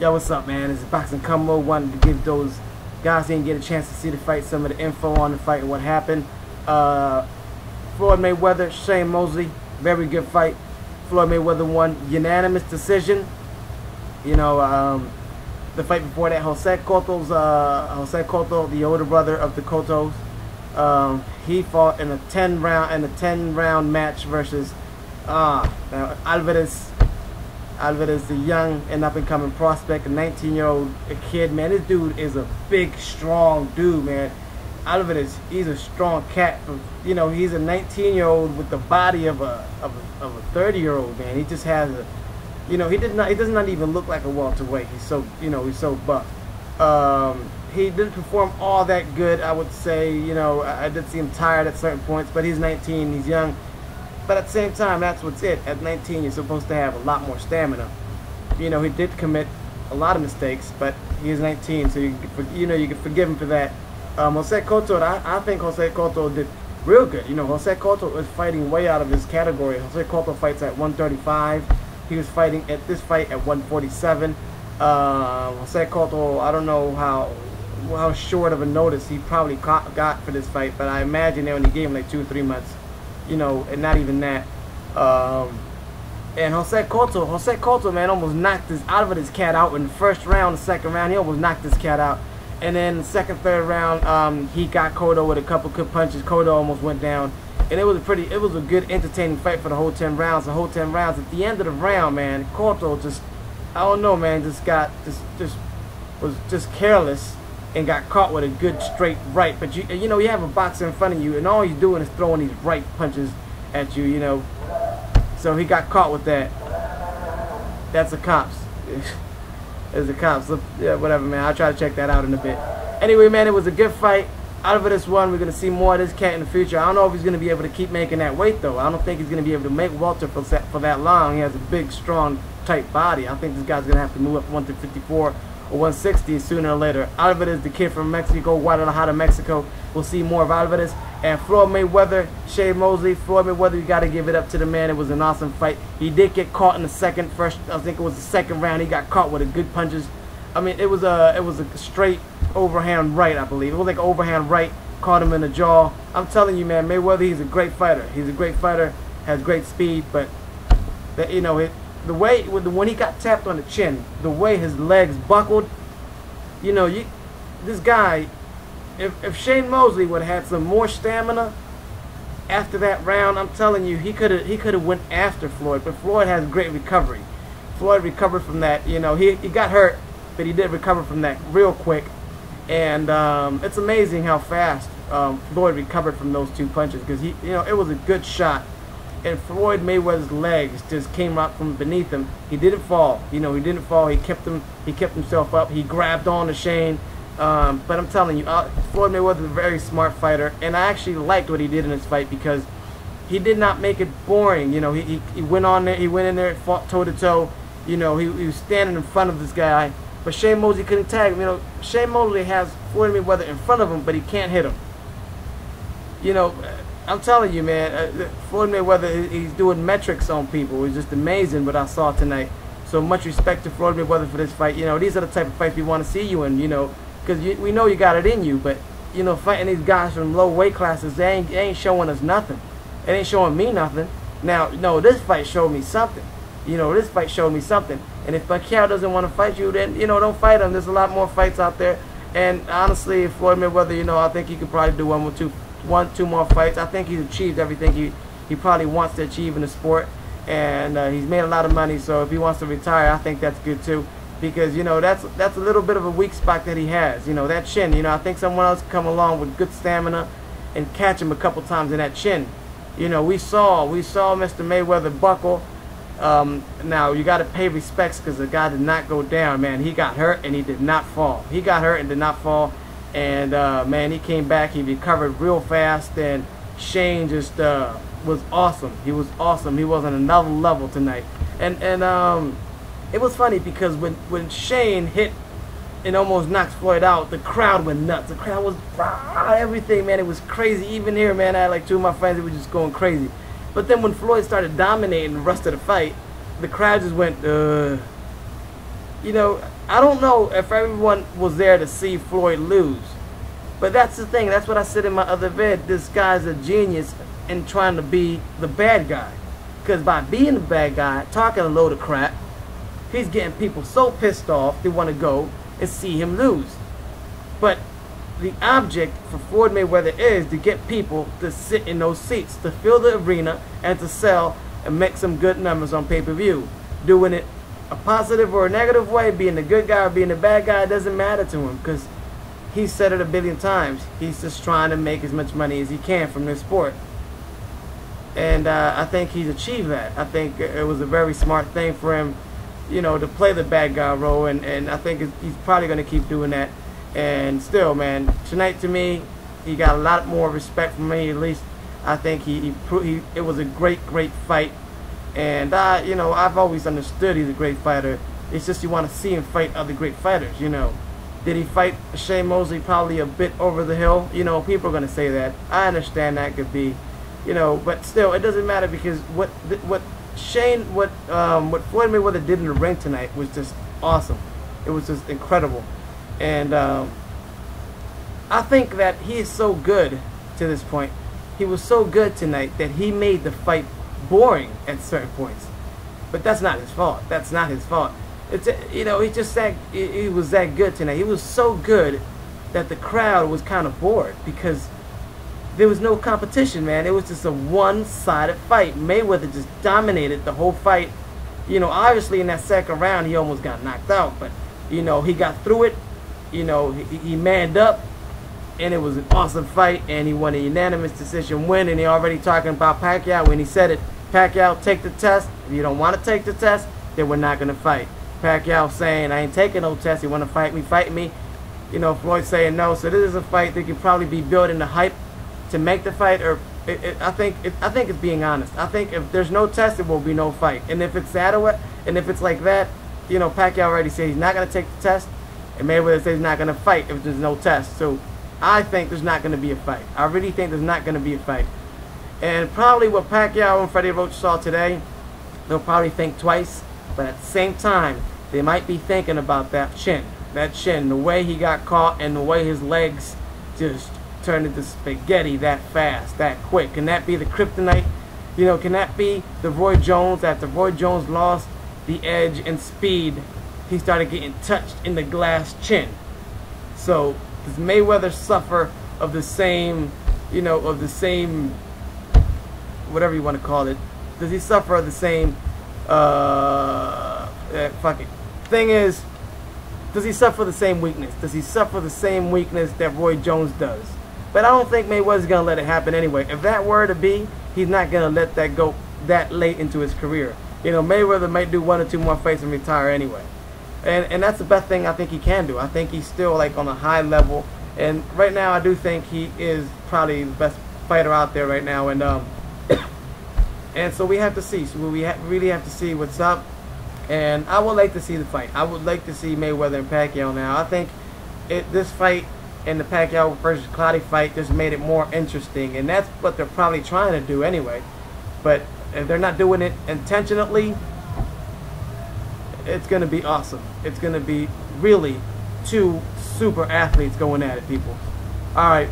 Yo, what's up, man? This is Boxing Combo. Wanted to give those guys who didn't get a chance to see the fight some of the info on the fight and what happened. Floyd Mayweather, Shane Mosley, very good fight. Floyd Mayweather won unanimous decision. You know, the fight before that, Jose COTTO, the older brother of the COTTOs, he fought in a 10-round match versus ALVAREZ. ALVAREZ, the young and up-and-coming prospect, a 19-year-old kid, man. This dude is a big, strong dude, man. ALVAREZ, he's a strong cat. You know, he's a 19-year-old with the body of a 30-year-old, man. He just has a, you know, he does not even look like a welterweight. He's so, you know, he's so buff. He didn't perform all that good, I would say. You know, I did see him tired at certain points, but he's 19, he's young. But at the same time, that's what's it. At 19, you're supposed to have a lot more stamina. You know, he did commit a lot of mistakes, but he's 19, so you can forgive him for that. Jose COTTO, I think Jose COTTO did real good. You know, Jose COTTO is fighting way out of his category. Jose COTTO fights at 135. He was fighting at this fight at 147. Jose COTTO, I don't know how short of a notice he probably got for this fight, but I imagine they only gave him like 2 or 3 months. You know, and not even that. And Jose COTTO, man, almost knocked his ALVAREZ cat out in the first round. The second round, he almost knocked this cat out. And then the second, third round, he got COTTO with a couple good punches. COTTO almost went down. And it was a good, entertaining fight for the whole 10 rounds. The whole 10 rounds. At the end of the round, man, COTTO just, I don't know, man, was just careless and got caught with a good straight right. But you know, you have a boxer in front of you, and all he's doing is throwing these right punches at you. You know, so he got caught with that. That's the cops. It's the cops. Yeah, whatever, man. I'll try to check that out in a bit. Anyway, man, it was a good fight. ALVAREZ won. We're gonna see more of this cat in the future. I don't know if he's gonna be able to keep making that weight though. I don't think he's gonna be able to make welter for that long. He has a big, strong, tight body. I think this guy's gonna have to move up 154 or 160 sooner or later. ALVAREZ, the kid from Mexico, Guadalajara, Mexico. We'll see more of ALVAREZ. And Floyd Mayweather, Shane Mosley. Floyd Mayweather, you got to give it up to the man. It was an awesome fight. He did get caught in the I think it was the second round. He got caught with a good punches. I mean, it was a straight overhand right, I believe. It was like an overhand right, caught him in the jaw. I'm telling you, man, Mayweather, he's a great fighter. He's a great fighter, has great speed, but you know, the way when he got tapped on the chin, the way his legs buckled, you know, this guy, if Shane Mosley would have had some more stamina after that round, I'm telling you, he could have went after Floyd. But Floyd has great recovery. Floyd recovered from that. You know, he got hurt, but he did recover from that real quick. And it's amazing how fast Floyd recovered from those 2 punches, because you know, it was a good shot. And Floyd Mayweather's legs just came out from beneath him. He didn't fall. You know, he didn't fall. He kept himself up. He grabbed on to Shane. But I'm telling you, Floyd Mayweather is a very smart fighter, and I actually liked what he did in this fight because he did not make it boring. You know, he went on there, he went in there, fought toe to toe. You know, he was standing in front of this guy, but Shane Mosley couldn't tag him. You know, Shane Mosley has Floyd Mayweather in front of him, but he can't hit him. You know, I'm telling you, man, Floyd Mayweather, he's doing metrics on people. It's just amazing what I saw tonight. So much respect to Floyd Mayweather for this fight. You know, these are the type of fights we want to see you in. You know, because we know you got it in you, but you know, fighting these guys from low weight classes, they ain't showing us nothing. It ain't showing me nothing. Now, no, this fight showed me something. You know, this fight showed me something. And if Pacquiao doesn't want to fight you, then, you know, don't fight him. There's a lot more fights out there. And honestly, Floyd Mayweather, you know, I think he could probably do one, two more fights. I think he's achieved everything he probably wants to achieve in the sport. And he's made a lot of money, so if he wants to retire, I think that's good too. Because, you know, that's a little bit of a weak spot that he has. You know, that chin, you know, I think someone else come along with good stamina and catch him a couple times in that chin. You know, we saw Mr. Mayweather buckle. Now, you got to pay respects because the guy did not go down, man. He got hurt and he did not fall. He got hurt and did not fall. And, man, he came back. He recovered real fast. And Shane just was awesome. He was awesome. He was on another level tonight. And it was funny because when Shane hit and almost knocked Floyd out, the crowd went nuts. The crowd was everything, man. It was crazy. Even here, man, I had like 2 of my friends that were just going crazy. But then when Floyd started dominating the rest of the fight, the crowd just went, you know, I don't know if everyone was there to see Floyd lose. But that's the thing. That's what I said in my other vid. This guy's a genius in trying to be the bad guy. Because by being the bad guy, talking a load of crap, he's getting people so pissed off they want to go and see him lose. But the object for Floyd Mayweather is to get people to sit in those seats, to fill the arena, and to sell and make some good numbers on pay-per-view. Doing it a positive or a negative way, being the good guy or being the bad guy, doesn't matter to him, because he said it a billion times. He's just trying to make as much money as he can from this sport. And I think he's achieved that. I think it was a very smart thing for him, you know, to play the bad guy role. And I think he's probably going to keep doing that. And still, man, tonight to me, he got a lot more respect from me. At least I think it was a great fight. And you know, I've always understood he's a great fighter. It's just you want to see him fight other great fighters, you know. Did he fight Shane Mosley probably a bit over the hill? You know, people are going to say that. I understand that could be, you know, but still, it doesn't matter, because what Floyd Mayweather did in the ring tonight was just awesome. It was just incredible. And I think that he is so good to this point. He was so good tonight that he made the fight boring at certain points. But that's not his fault. That's not his fault. It's, you know, he was that good tonight. He was so good that the crowd was kind of bored, because there was no competition, man. It was just a one-sided fight. Mayweather just dominated the whole fight. You know, obviously in that second round he almost got knocked out, but you know, he got through it. You know, he manned up, and it was an awesome fight, and he won a unanimous decision win. And he already talking about Pacquiao when he said it. Pacquiao, take the test. If you don't want to take the test, then we're not going to fight. Pacquiao saying, I ain't taking no test. You want to fight me, fight me. You know, Floyd saying no. So this is a fight that could probably be building the hype to make the fight. Or I think it's being honest. I think if there's no test, there will be no fight. And if it's that way, and if it's like that, you know, Pacquiao already said he's not going to take the test, and Mayweather says he's not going to fight if there's no test. So I think there's not going to be a fight. I really think there's not going to be a fight. And probably what Pacquiao and Freddie Roach saw today, they'll probably think twice. But at the same time, they might be thinking about that chin. That chin, the way he got caught, and the way his legs just turned into spaghetti that fast, that quick. Can that be the kryptonite? You know, can that be the Roy Jones? After Roy Jones lost the edge and speed, he started getting touched in the glass chin. So does Mayweather suffer of the same, you know, of the same, whatever you want to call it? Does he suffer of the same, fuck it. Thing is, does he suffer the same weakness? Does he suffer the same weakness that Roy Jones does? But I don't think Mayweather's going to let it happen anyway. If that were to be, he's not going to let that go that late into his career. You know, Mayweather might do 1 or 2 more fights and retire anyway. And that's the best thing I think he can do. I think he's still like on a high level. And right now I do think he is probably the best fighter out there right now. And and so we have to see. So we really have to see what's up. And I would like to see the fight. I would like to see Mayweather and Pacquiao now. I think this fight and the Pacquiao versus Clottey fight just made it more interesting. And that's what they're probably trying to do anyway. But if they're not doing it intentionally, it's going to be awesome. It's going to be really 2 super athletes going at it, people. All right.